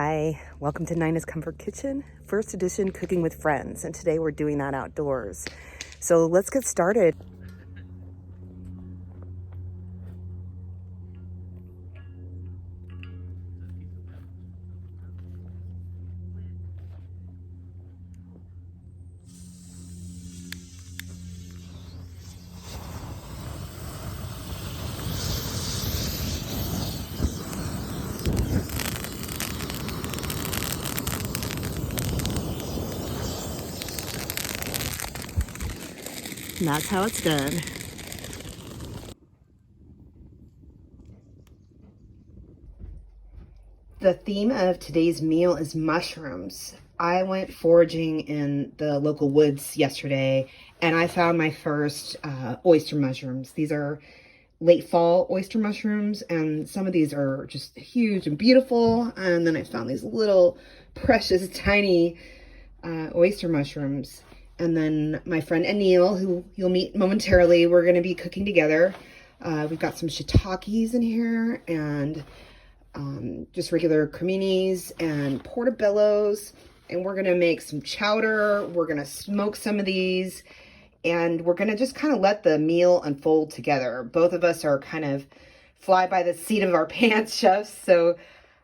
Hi, welcome to Nina's Comfort Kitchen, first edition cooking with friends, and today we're doing that outdoors. So let's get started. And that's how it's done. The theme of today's meal is mushrooms. I went foraging in the local woods yesterday and I found my first oyster mushrooms. These are late fall oyster mushrooms, and some of these are just huge and beautiful. And then I found these little precious tiny oyster mushrooms. And then my friend Anile, who you'll meet momentarily, we're going to be cooking together. We've got some shiitakes in here and just regular criminis and portobellos. And we're going to make some chowder. We're going to smoke some of these. And we're going to just kind of let the meal unfold together. Both of us are kind of fly by the seat of our pants chefs. So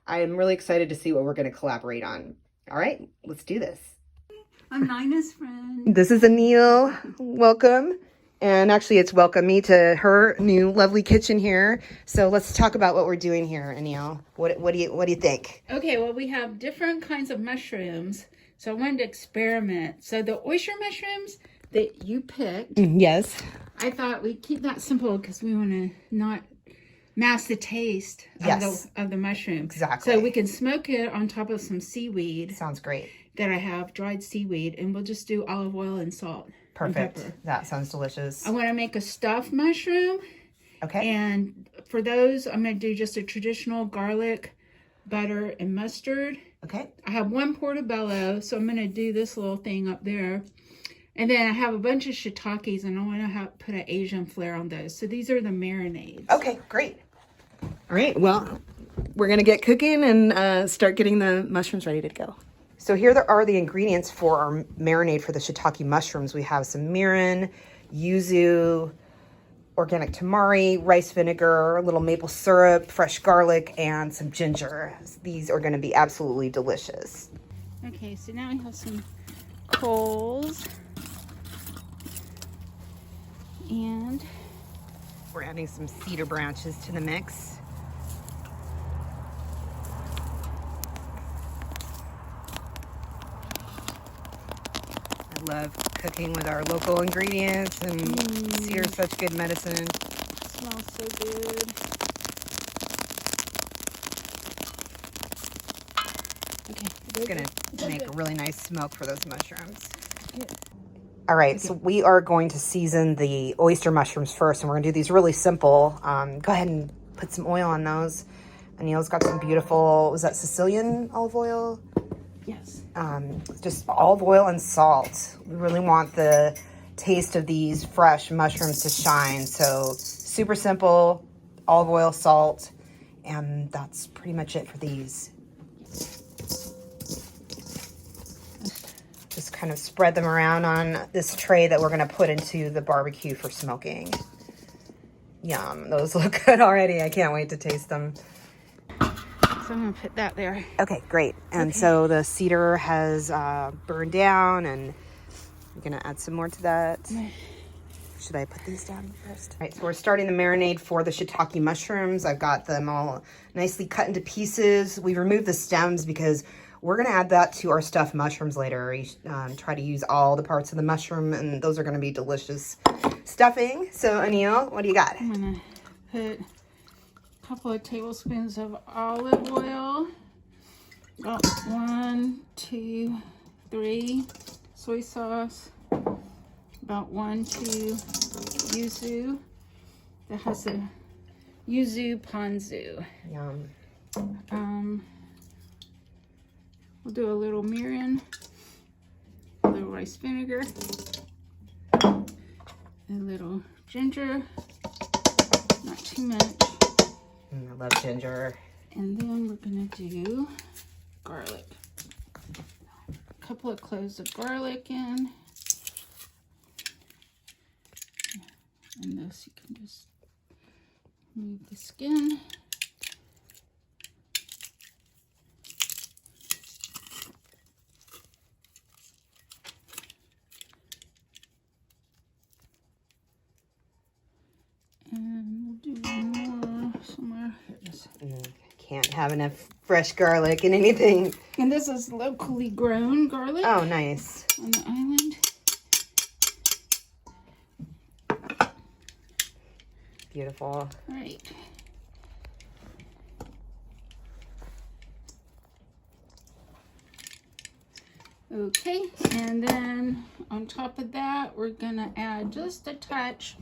I'm really excited to see what we're going to collaborate on. All right, let's do this. I'm Nina's friend. This is Anile. Welcome. And actually, it's welcome me to her new lovely kitchen here. So let's talk about what we're doing here, Anile. What do you think? Okay, well, we have different kinds of mushrooms. So I wanted to experiment. So the oyster mushrooms that you picked. Yes. I thought we'd keep that simple because we want to not mask the taste of the mushroom. Exactly. So we can smoke it on top of some seaweed. Sounds great. That I have, dried seaweed, and we'll just do olive oil and salt. Perfect. And pepper. That sounds delicious. I want to make a stuffed mushroom. Okay. And for those, I'm going to do just a traditional garlic, butter, and mustard. Okay. I have one portobello, so I'm going to do this little thing up there. And then I have a bunch of shiitakes, and I want to put an Asian flair on those. So these are the marinades. Okay, great. All right, well, we're going to get cooking and start getting the mushrooms ready to go. So here are the ingredients for our marinade for the shiitake mushrooms. We have some mirin, yuzu, organic tamari, rice vinegar, a little maple syrup, fresh garlic, and some ginger. These are going to be absolutely delicious. Okay, so now we have some coals. And we're adding some cedar branches to the mix. I love cooking with our local ingredients, and cedar's such good medicine. It smells so good. Okay, it's gonna make a really nice smoke for those mushrooms. Yeah. All right, so we are going to season the oyster mushrooms first, and we're gonna do these really simple. Go ahead and put some oil on those. Anile's got some beautiful, was that Sicilian olive oil? Yes. Just olive oil and salt. We really want the taste of these fresh mushrooms to shine. So super simple, olive oil, salt, and that's pretty much it for these. Just kind of spread them around on this tray that we're going to put into the barbecue for smoking. Yum, those look good already. I can't wait to taste them. So I'm going to put that there. Okay, great. And so the cedar has burned down, and I'm going to add some more to that. Should I put these down first? All right, so we're starting the marinade for the shiitake mushrooms. I've got them all nicely cut into pieces. We removed the stems because we're going to add that to our stuffed mushrooms later. Try to use all the parts of the mushroom, and those are going to be delicious stuffing. So, Anile, what do you got? I'm going to put a couple of tablespoons of olive oil. About 1, 2, 3. Soy sauce. About 1, 2 yuzu. That has a yuzu ponzu. Yum. We'll do a little mirin, a little rice vinegar, a little ginger, not too much. I love ginger. And then we're gonna do garlic. A couple of cloves of garlic in. And this you can just remove the skin. And we'll do one more somewhere. Here it is. Can't have enough fresh garlic in anything. And this is locally grown garlic. Oh, nice. On the island. Beautiful. All right. Okay, and then on top of that, we're gonna add just a touch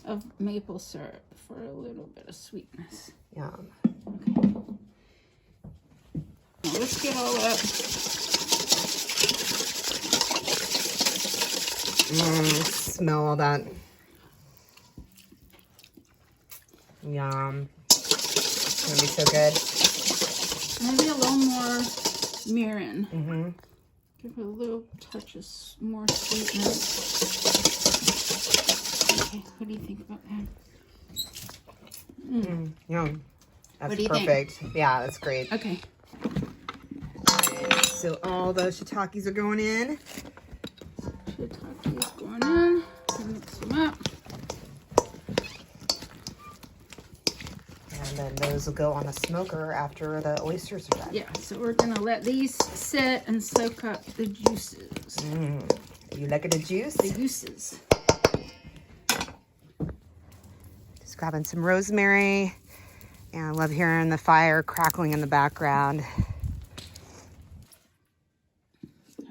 of maple syrup for a little bit of sweetness. Yum. Okay. Now let's get all up. Smell all that. Yum. It's gonna be so good. Maybe a little more mirin. Mm-hmm. Give it a little touch of more sweetness. Okay, what do you think about that? Yum. That's What do you perfect. Yeah, that's great. Okay. Right, so all those shiitakes are going in. Shiitake is going in. Mix them up. And then those will go on the smoker after the oysters are done. Yeah, so we're gonna let these sit and soak up the juices. You like the juice? The juices. Just grabbing some rosemary. And I love hearing the fire crackling in the background.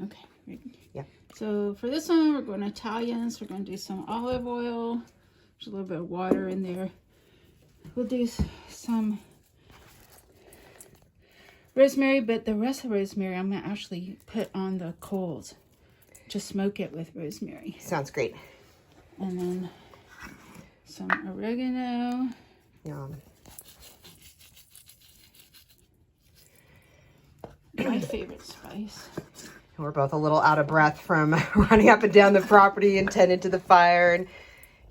Okay. Ready? Yeah. So for this one, we're going Italian. So we're going to do some olive oil. There's a little bit of water in there. We'll do some rosemary, but the rest of rosemary I'm going to actually put on the coals to smoke it with rosemary. Sounds great. And then some oregano. Yum. My favorite spice. We're both a little out of breath from running up and down the property and tending to the fire and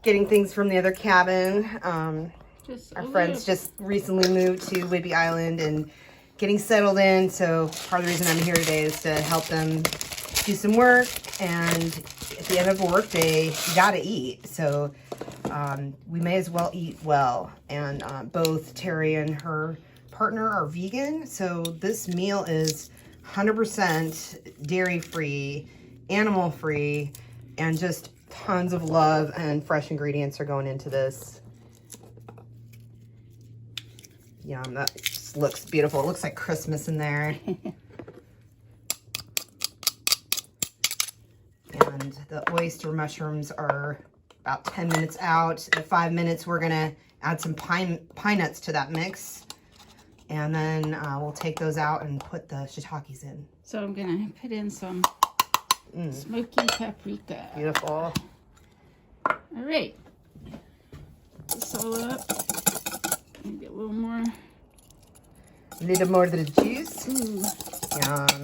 getting things from the other cabin. Our friends just recently moved to Whidbey Island and getting settled in. So part of the reason I'm here today is to help them do some work. And at the end of a work day, you got to eat. So we may as well eat well. And both Terry and her partner are vegan. So this meal is 100% dairy-free, animal-free, and just tons of love and fresh ingredients are going into this. Yum, that just looks beautiful. It looks like Christmas in there. And the oyster mushrooms are about 10 minutes out. At 5 minutes, we're gonna add some pine nuts to that mix. And then we'll take those out and put the shiitakes in. So I'm gonna put in some smoky paprika. Beautiful. All right. This all up. Maybe a little more. A little more of the juice. Ooh. Yum. I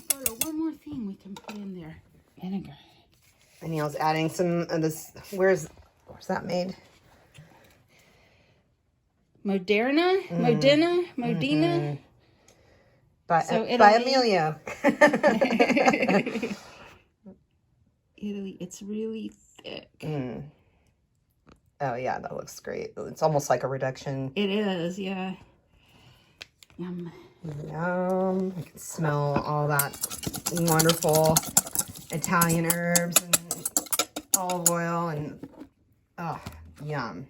thought of one more thing we can put in there. Vinegar. And Neil's adding some of this. Where's that made? Modena. By, So by Italy. Emilio. Italy. It's really thick. Oh yeah, that looks great. It's almost like a reduction. It is, yeah. Yum. Yum. I can smell all that wonderful Italian herbs and olive oil and oh, yum.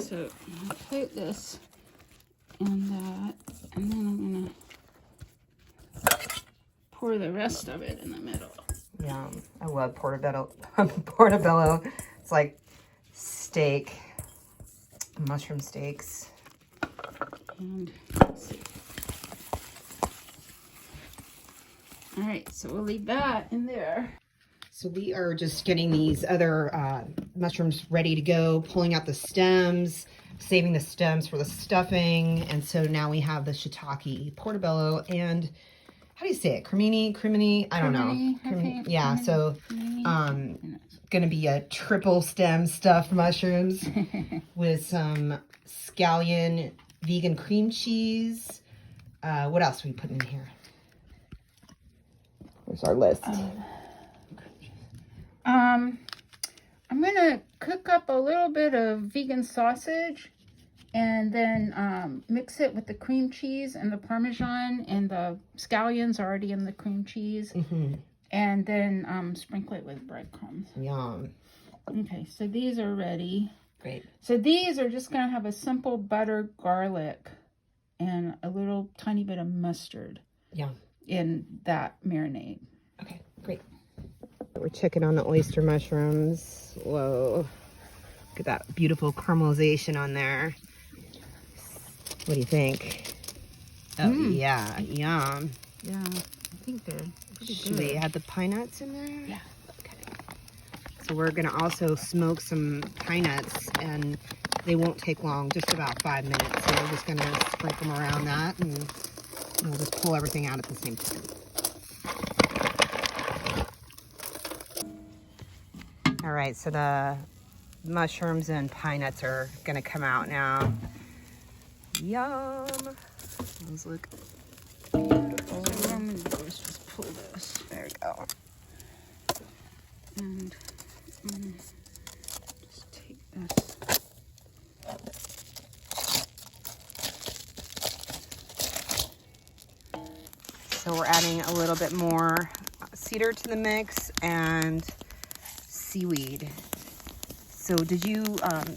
So I'll put this in that, and then I'm gonna pour the rest of it in the middle. Yum. I love portobello. Portobello. It's like steak, mushroom steaks. And let's see. All right, so we'll leave that in there. So we are just getting these other mushrooms ready to go, pulling out the stems, saving the stems for the stuffing. And so now we have the shiitake, portobello, and how do you say it? Crimini? I don't know. Yeah, so gonna be a triple stem stuffed mushrooms with some scallion vegan cream cheese. What else are we putting in here? Where's our list? I'm gonna cook up a little bit of vegan sausage and then mix it with the cream cheese and the Parmesan, and the scallions are already in the cream cheese. And then sprinkle it with breadcrumbs. Yum. Okay, so these are ready. Great. So these are just going to have a simple butter, garlic, and a little tiny bit of mustard. Yum. In that marinade. Okay, great. We're checking on the oyster mushrooms. Whoa. Look at that beautiful caramelization on there. What do you think? Oh, yeah. Yum. Yeah, I think they're pretty Should good. we add the pine nuts in there? Yeah. Okay. So we're going to also smoke some pine nuts, and they won't take long, just about 5 minutes. So we're just going to sprinkle them around that, and we'll just pull everything out at the same time. All right, so the mushrooms and pine nuts are going to come out now. Yum. Those look beautiful. So what I'm going to do is just pull this. There we go. And just take this. So we're adding a little bit more cedar to the mix and seaweed. So did you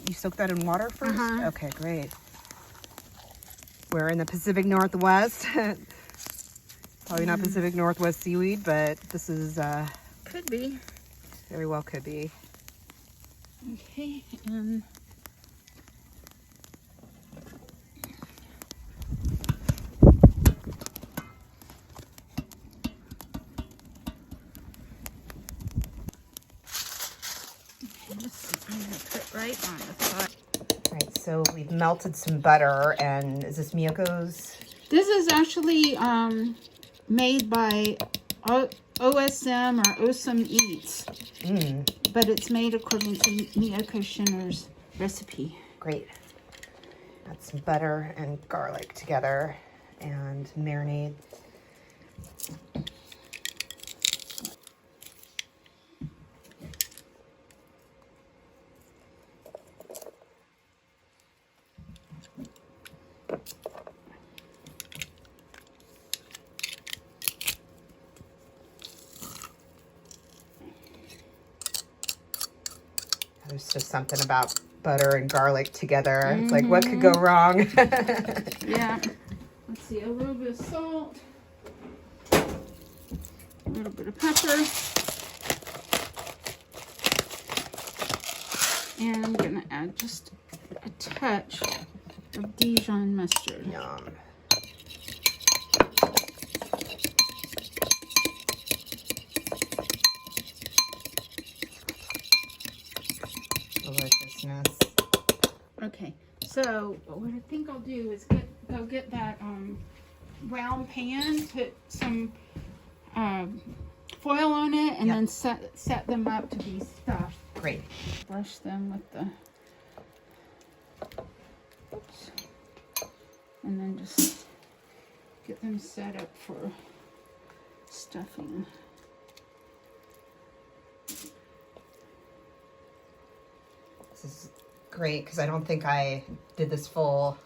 you soak that in water first? Okay, great. We're in the Pacific Northwest. Probably not Pacific Northwest seaweed, but this is Could be. very well could be. Okay, and I'm going to put right on the side. All right, so we've melted some butter, and is this Miyoko's? This is actually made by OSM or Awesome Eats, but it's made according to Miyako Shinner's recipe. Great. Add some butter and garlic together and marinade. There's just something about butter and garlic together. It's like, what could go wrong? Yeah. Let's see, a little bit of salt, a little bit of pepper, and I'm going to add just a touch of Dijon mustard. Yum. Deliciousness. Okay, so what I think I'll do is go get that round pan, put some foil on it, and then set them up to be stuffed. Great. Brush them with the, oops, and then just get them set up for stuffing. This is great because I don't think I did this full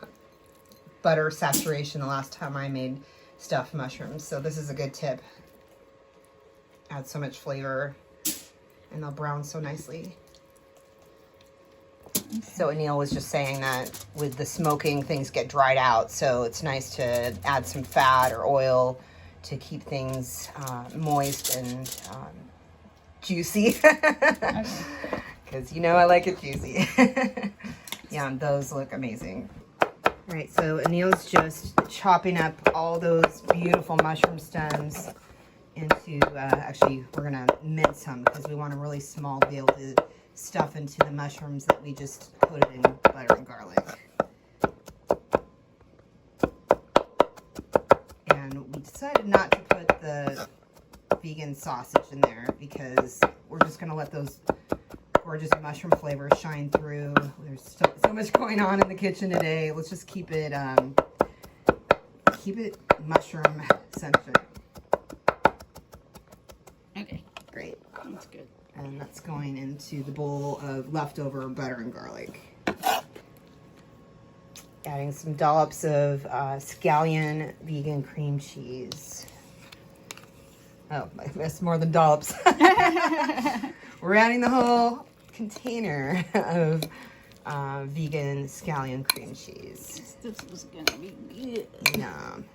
butter saturation the last time I made stuffed mushrooms. So this is a good tip. Add so much flavor and they'll brown so nicely. Okay. So Anile was just saying that with the smoking, things get dried out. So it's nice to add some fat or oil to keep things moist and juicy. Because you know I like it juicy. Yeah, and those look amazing. All right, so Anile's just chopping up all those beautiful mushroom stems into, actually we're gonna mince them because we want them really small to be able to stuff into the mushrooms that we just coated in butter and garlic. decided not to put the vegan sausage in there because we're just going to let those gorgeous mushroom flavors shine through. There's so much going on in the kitchen today. Let's just keep it mushroom centric. Okay, Great. that's good. And that's going into the bowl of leftover butter and garlic. Adding some dollops of scallion vegan cream cheese. Oh, I missed more than dollops. We're adding the whole container of vegan scallion cream cheese. This was gonna be good. Yum.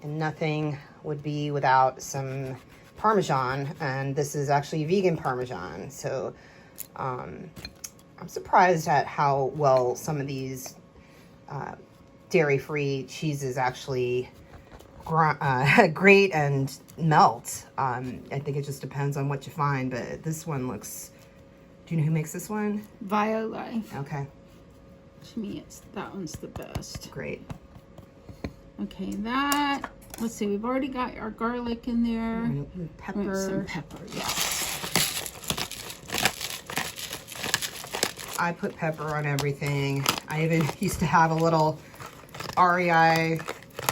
And nothing would be without some Parmesan, and this is actually vegan Parmesan. So I'm surprised at how well some of these dairy-free cheeses actually grate and melt. I think it just depends on what you find, but this one looks... Do you know who makes this one? Viola. Okay, To me, that one's the best. great. Okay, that. Let's see. We've already got our garlic in there. And pepper. Some pepper. Yes. I put pepper on everything. I even used to have a little REI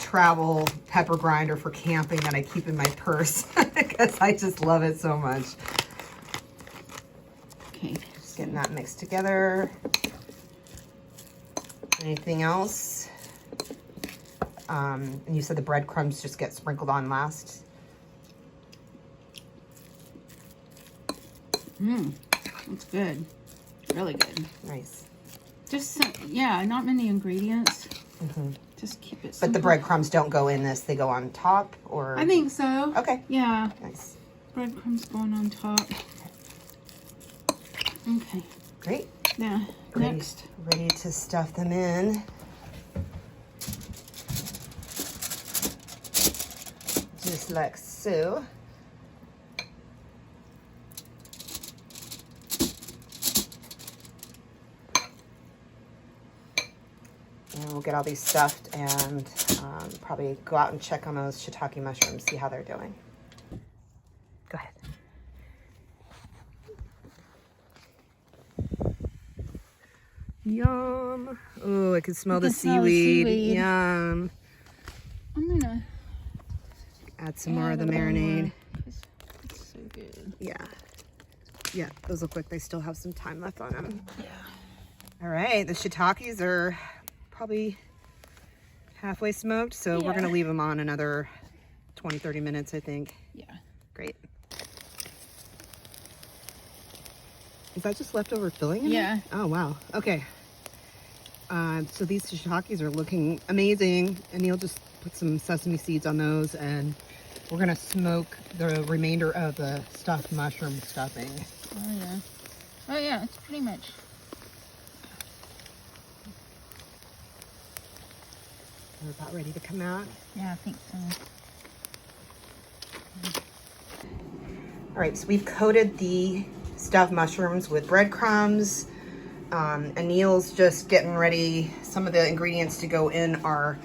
travel pepper grinder for camping that I keep in my purse because I just love it so much. Okay. Just getting that mixed together. Anything else? And you said the breadcrumbs just get sprinkled on last. That's good. Really good. Nice. Just yeah, not many ingredients. Just keep it simple. But the breadcrumbs don't go in this; they go on top, or I think so. okay. Yeah. Nice. Breadcrumbs going on top. Okay. Great. Yeah. Next. Ready to stuff them in. Just like so. And we'll get all these stuffed and probably go out and check on those shiitake mushrooms, see how they're doing. Go ahead. Yum. Oh, I can smell the seaweed. Yum. I'm gonna Add some more of the marinade. It's so good. Yeah. Yeah, those look like they still have some time left on them. Yeah. All right, the shiitakes are probably halfway smoked, so we're going to leave them on another 20-30 minutes, I think. Yeah. Great. Is that just leftover filling in Yeah. there? Oh, wow. Okay. So these shiitakes are looking amazing. And Neil just put some sesame seeds on those, and we're going to smoke the remainder of the stuffed mushroom stuffing. Oh, yeah. Oh, yeah, it's pretty much. We're about ready to come out. Yeah, I think so. All right, so we've coated the stuffed mushrooms with breadcrumbs. Anil's just getting ready some of the ingredients to go in our,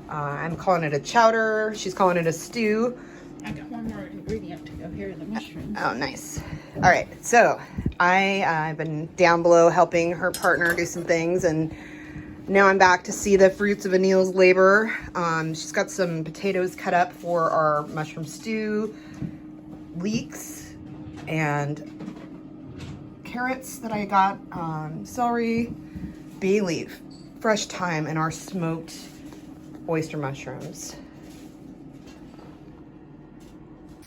I'm calling it a chowder. She's calling it a stew. I got one more ingredient to go here, the mushrooms. Oh, nice. All right, so I've been down below helping her partner do some things, and now I'm back to see the fruits of Anil's labor. She's got some potatoes cut up for our mushroom stew, leeks, and carrots that I got, celery, bay leaf, fresh thyme, and our smoked oyster mushrooms.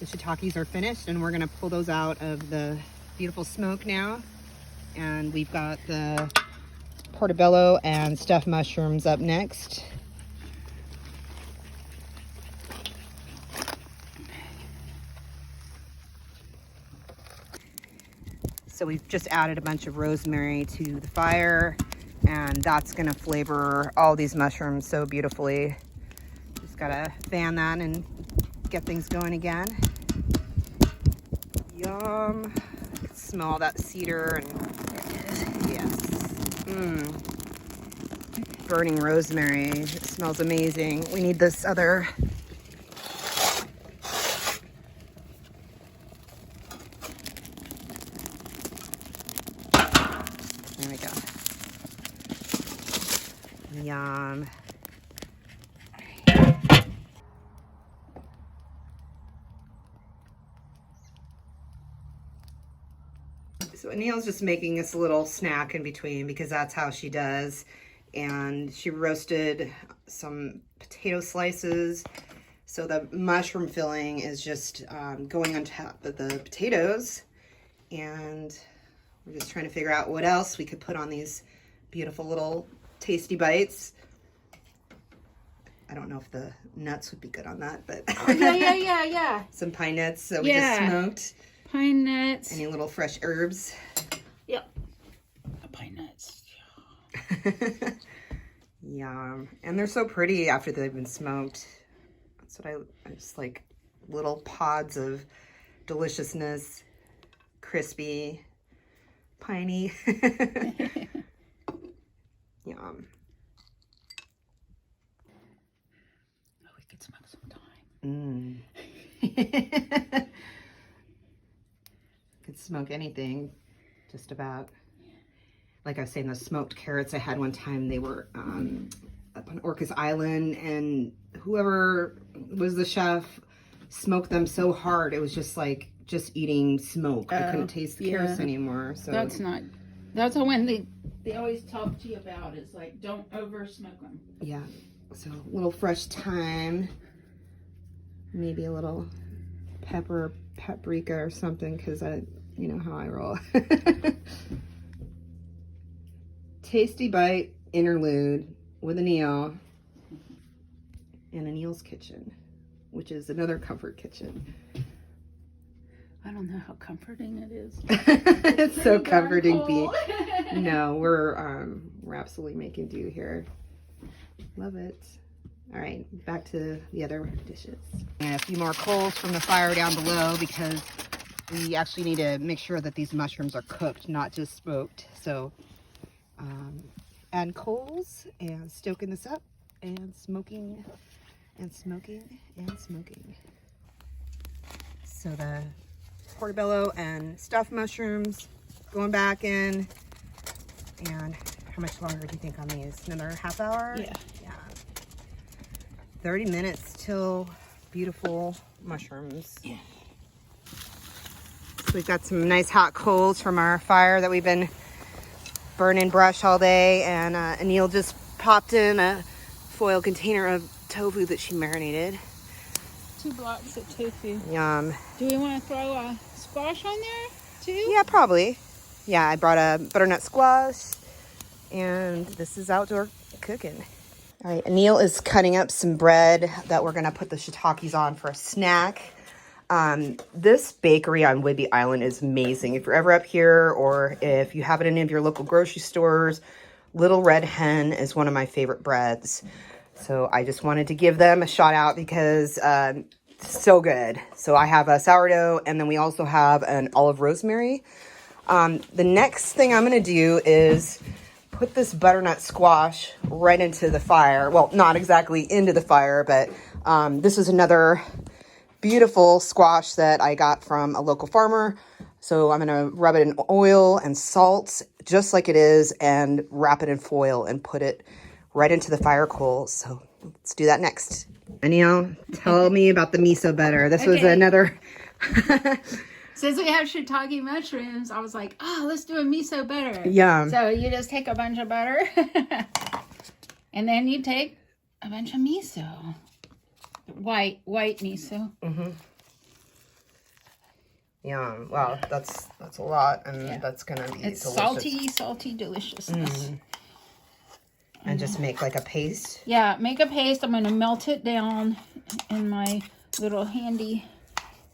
The shiitakes are finished, and we're gonna pull those out of the beautiful smoke now. And we've got the portobello and stuffed mushrooms up next. So we've just added a bunch of rosemary to the fire, and that's gonna flavor all these mushrooms so beautifully. Just gotta fan that and get things going again. Yum. I can smell that cedar and yes. burning rosemary. It smells amazing. We need this other. There we go. Yum. So Anile's just making us a little snack in between because that's how she does. And she roasted some potato slices. So the mushroom filling is just going on top of the potatoes. And we're just trying to figure out what else we could put on these beautiful little tasty bites. I don't know if the nuts would be good on that, but yeah. Some pine nuts that we just smoked. Pine nuts. Any little fresh herbs. Yep. Pine nuts. Yum. And they're so pretty after they've been smoked. That's what I just like, little pods of deliciousness. Crispy. Piney. Yum. Oh, we could smoke some thyme. Could smoke anything, just about. Like I was saying, those smoked carrots I had one time, they were up on Whidbey Island, and whoever was the chef smoked them so hard, it was just like eating smoke. I couldn't taste the carrots anymore. So that's the one they always talk to you about, is like, don't over smoke them. Yeah. So a little fresh thyme, maybe a little paprika or something, because you know how I roll. Tasty bite interlude with Anile in Anile's kitchen, which is another comfort kitchen. I don't know how comforting it is. It's so comforting. No, we're absolutely making do here. Love it. All right, back to the other dishes. And a few more coals from the fire down below, because we actually need to make sure that these mushrooms are cooked, not just smoked. So add coals and stoking this up and smoking and smoking and smoking. So the portobello and stuffed mushrooms going back in. And how much longer do you think on these? Another half hour? Yeah. 30 minutes till beautiful mushrooms. Yeah. So we've got some nice hot coals from our fire that we've been burning brush all day, and Anile just popped in a foil container of tofu that she marinated. 2 blocks of tofu. Yum. Do we want to throw a squash on there too? Yeah, probably. Yeah, I brought a butternut squash, and this is outdoor cooking. All right, Anile is cutting up some bread that we're gonna put the shiitakes on for a snack. This bakery on Whidbey Island is amazing. If you're ever up here, or if you have it in any of your local grocery stores, Little Red Hen is one of my favorite breads. So I just wanted to give them a shout out because it's so good. So I have a sourdough, and then we also have an olive rosemary. The next thing I'm gonna do is put this butternut squash right into the fire. Well, not exactly into the fire, but this is another beautiful squash that I got from a local farmer. So I'm gonna rub it in oil and salt, just like it is, and wrap it in foil and put it right into the fire coals. So let's do that next. Anile, tell me about the miso butter. This was another... Since we have shiitake mushrooms, I was like, oh, let's do a miso butter. Yum. So you just take a bunch of butter, and then you take a bunch of miso. White miso. Mm-hmm. Yum. Wow, that's a lot, and that's gonna be it's delicious. salty deliciousness. And just make like a paste. Yeah, make a paste. I'm gonna melt it down in my little handy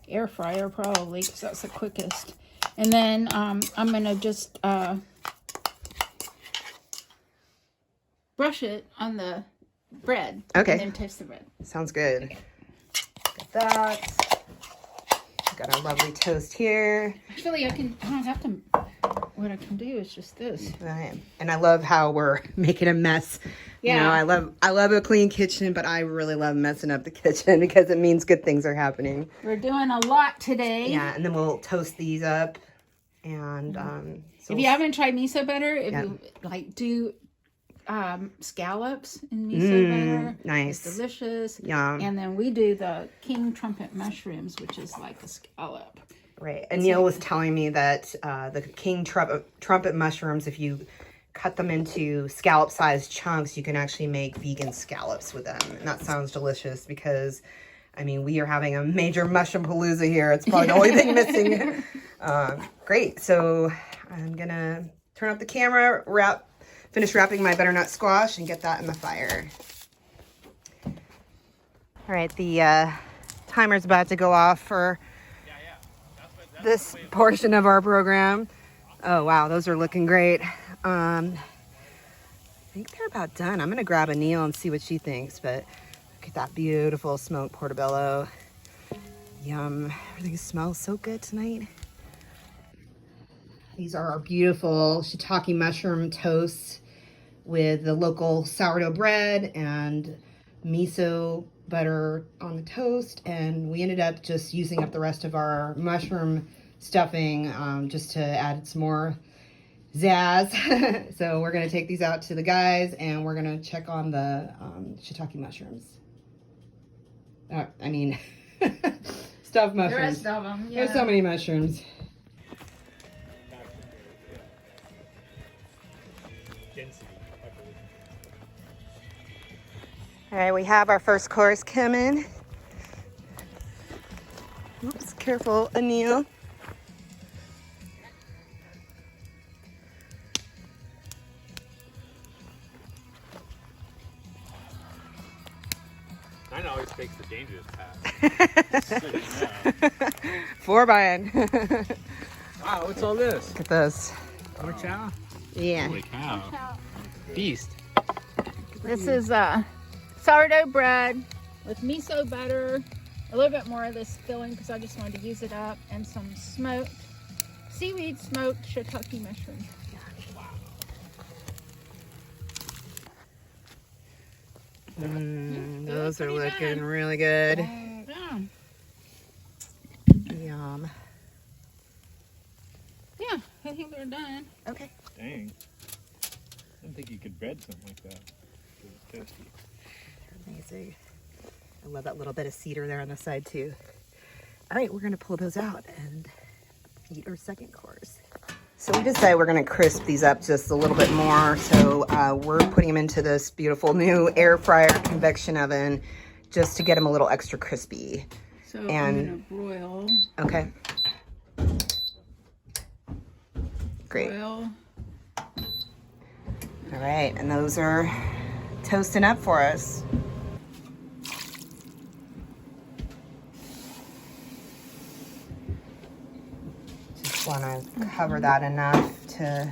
air fryer, probably, because that's the quickest. And then I'm gonna just brush it on the bread. Okay. And then toast the bread. Sounds good. Got that. Got our lovely toast here. Actually, I don't have to what I can do is just this. Right. And I love how we're making a mess. Yeah. You know, I love a clean kitchen, but I really love messing up the kitchen because it means good things are happening. We're doing a lot today. Yeah, and then we'll toast these up. And so if you haven't tried miso butter, if you like do scallops in miso butter, nice. it's delicious. Yeah. And then we do the king trumpet mushrooms, which is like a scallop. Right. And Neil was telling me that the king trumpet mushrooms, if you cut them into scallop-sized chunks, you can actually make vegan scallops with them. And that sounds delicious because, I mean, we are having a major Mushroompalooza here. It's probably the only thing missing. Great. So I'm going to turn off the camera, finish wrapping my butternut squash, and get that in the fire. All right. The timer's about to go off for this portion of our program. Oh, wow. Those are looking great. I think they're about done. I'm going to grab Anile and see what she thinks, but look at that beautiful smoked portobello. Yum. Everything smells so good tonight. These are our beautiful shiitake mushroom toasts with the local sourdough bread and miso butter on the toast. And we ended up just using up the rest of our mushroom stuffing just to add some more zazz. So we're going to take these out to the guys and we're going to check on the shiitake mushrooms. I mean, stuffed mushrooms. The rest of them, yeah. There's so many mushrooms. All right, we have our first course coming. Oops, careful, Anile. Mine always takes the dangerous path. 4x. Wow, what's all this? Look at this. More chow? Yeah. Holy cow. Beast. This is sourdough bread with miso butter, a little bit more of this filling because I just wanted to use it up, and some seaweed smoked shiitake mushrooms. Those are looking really good. Yeah. Yum. Yeah, I think they're done. Okay. Dang. I didn't think you could bread something like that. It was toasty. Amazing. I love that little bit of cedar there on the side too. All right, we're gonna pull those out and eat our second course. So we decided we're gonna crisp these up just a little bit more. So we're putting them into this beautiful new air fryer convection oven just to get them a little extra crispy. So I'm gonna broil. Okay. Great. Broil. All right, and those are toasting up for us. Just want to cover that enough to,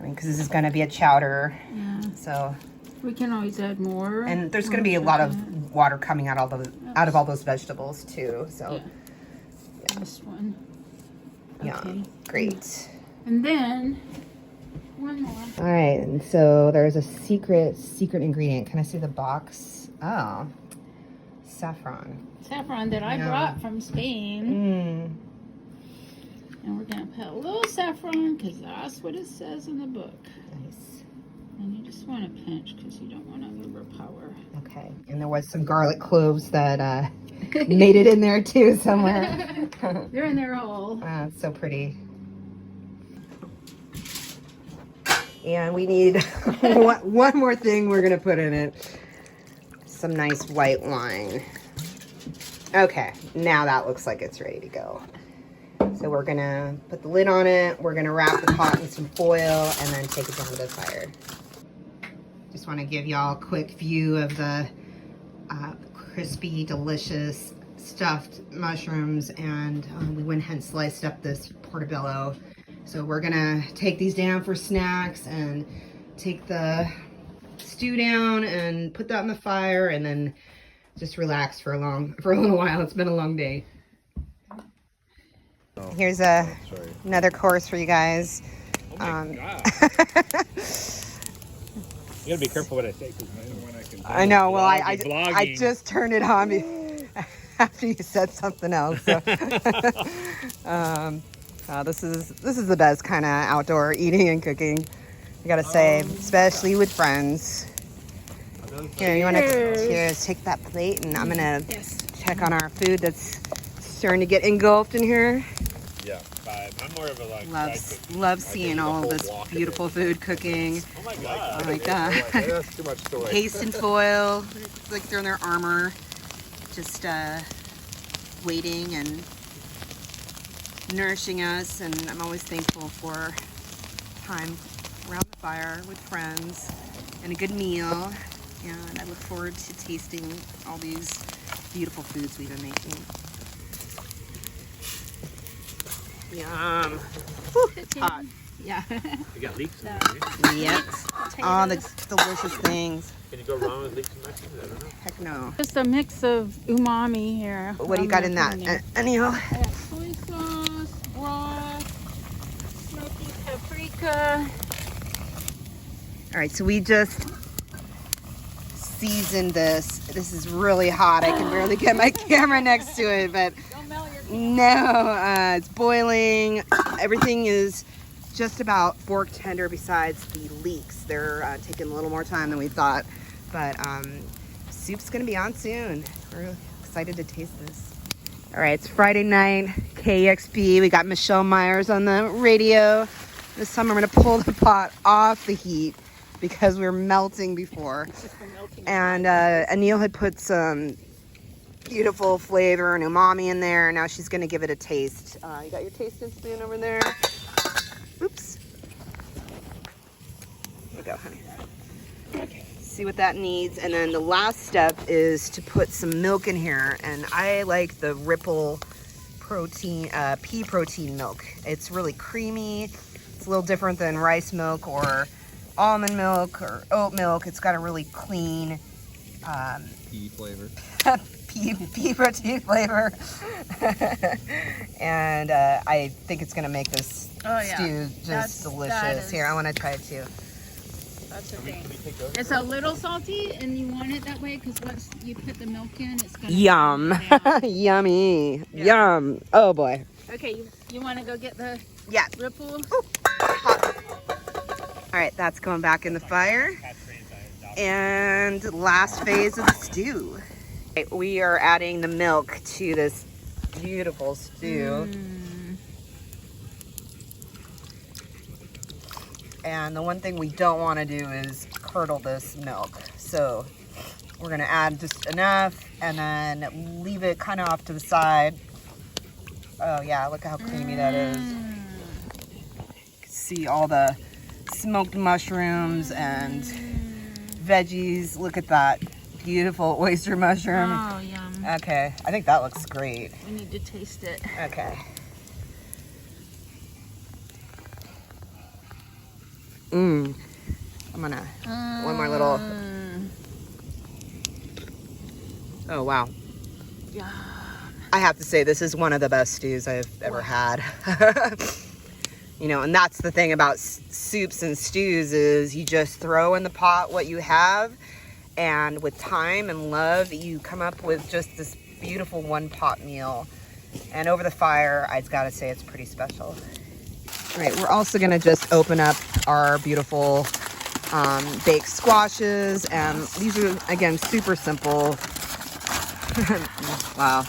because this is going to be a chowder. Yeah. So We can always add more. And there's going to be a lot of water coming out of all those vegetables too. So yeah. This one. Yeah, Okay. great. And then one more. All right, and so there's a secret ingredient. Can I see the box? Oh, saffron. Saffron that I brought from Spain. And we're going to put a little saffron because that's what it says in the book. Nice. And you just want to pinch because you don't want to overpower. Okay, and there was some garlic cloves that made it in there too somewhere. They're in there all. It's so pretty. And we need one more thing we're gonna put in it. Some nice white wine. Okay, now that looks like it's ready to go. So we're gonna put the lid on it. We're gonna wrap the pot in some foil and then take it down to the fire. Just want to give y'all a quick view of the crispy, delicious stuffed mushrooms, and we went ahead and sliced up this portobello. So we're gonna take these down for snacks and take the stew down and put that on the fire and then just relax for a little while. It's been a long day. Here's another course for you guys. Oh my God. You gotta be careful what I say, because when I can. I know. Well, I vlogging. just turned it on after you said something else. So. This is the best kind of outdoor eating and cooking. I gotta say, especially with friends. Here, you want to cheers? Take that plate, and I'm gonna check on our food that's starting to get engulfed in here. Yeah, I'm more of a like. Love seeing all of this beautiful food cooking. Oh my God! Oh my God! That's too much to Cased in foil, like they're in their armor, just waiting and nourishing us. And I'm always thankful for time around the fire with friends and a good meal. And I look forward to tasting all these beautiful foods we've been making. Yum. It's hot. Yeah. You got leeks in there, Yep. All the delicious things. Can you go wrong with leeks and mushrooms? I don't know. Heck no. Just a mix of umami here. What do you got in that? Anile? I got soy sauce, broth, smoky paprika. All right, so we just seasoned this. This is really hot. I can barely get my camera next to it, but no, it's boiling. Everything is just about fork tender besides the leeks. They're taking a little more time than we thought, but soup's gonna be on soon. We're excited to taste this. All right, it's Friday night, KXP. We got Michelle Myers on the radio. This time I'm gonna pull the pot off the heat because we were melting before. And Anile had put some beautiful flavor and umami in there. Now she's gonna give it a taste. You got your tasting spoon over there? Oops. There you go, honey. Okay. See what that needs. And then the last step is to put some milk in here. And I like the Ripple protein, pea protein milk. It's really creamy. It's a little different than rice milk or almond milk or oat milk. It's got a really clean Pea flavor. pea protein flavor. And I think it's gonna make this stew just delicious. Here, I want to try it too. That's the thing. It's a little salty, and you want it that way because once you put the milk in, it's gonna Yum. Yummy. Yeah. Yum. Oh boy. Okay, you want to go get the Ripple? All right, that's going back in the fire. And last phase of the stew. Okay, we are adding the milk to this beautiful stew. And the one thing we don't want to do is curdle this milk. So we're gonna add just enough and then leave it kind of off to the side. Oh yeah, look how creamy that is. You can see all the smoked mushrooms and veggies. Look at that beautiful oyster mushroom. Oh, yum. Okay, I think that looks great. We need to taste it. Okay. I'm gonna, one more little. Oh, wow. Yeah. I have to say, this is one of the best stews I've ever had. You know, and that's the thing about soups and stews is you just throw in the pot what you have, and with time and love, you come up with just this beautiful one pot meal. And over the fire, I've got to say it's pretty special. All right, we're also gonna just open up our beautiful baked squashes, and these are, again, super simple. Wow.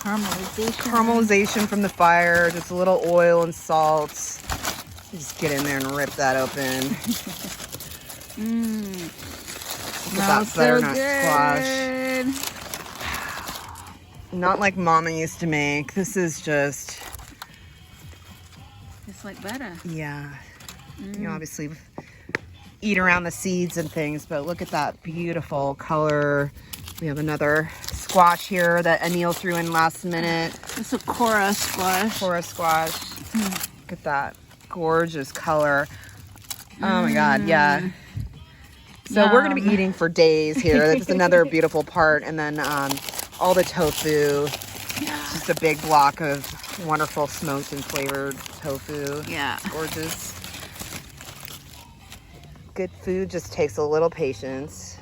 Caramelization from the fire, just a little oil and salt. Just get in there and rip that open. Look at that butternut squash. Not like Mama used to make. This is just... It's like butter. Yeah. You know, obviously eat around the seeds and things, but look at that beautiful color. We have another squash here that Anile threw in last minute. It's a Cora squash. Cora squash. Look at that gorgeous color. Oh my God, yeah. So we're gonna be eating for days here. That's another beautiful part. And then all the tofu. Just a big block of Wonderful smoked and flavored tofu. Yeah. Gorgeous. Good food just takes a little patience.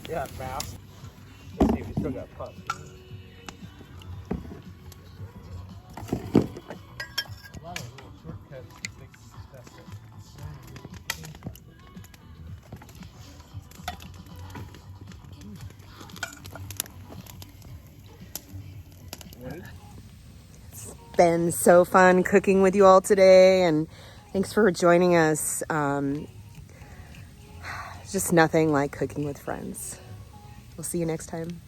Yeah, fast. Let's see if we still got pups. A lot of little shortcuts to fix stuff Been so fun cooking with you all today, and thanks for joining us. Just nothing like cooking with friends. We'll see you next time.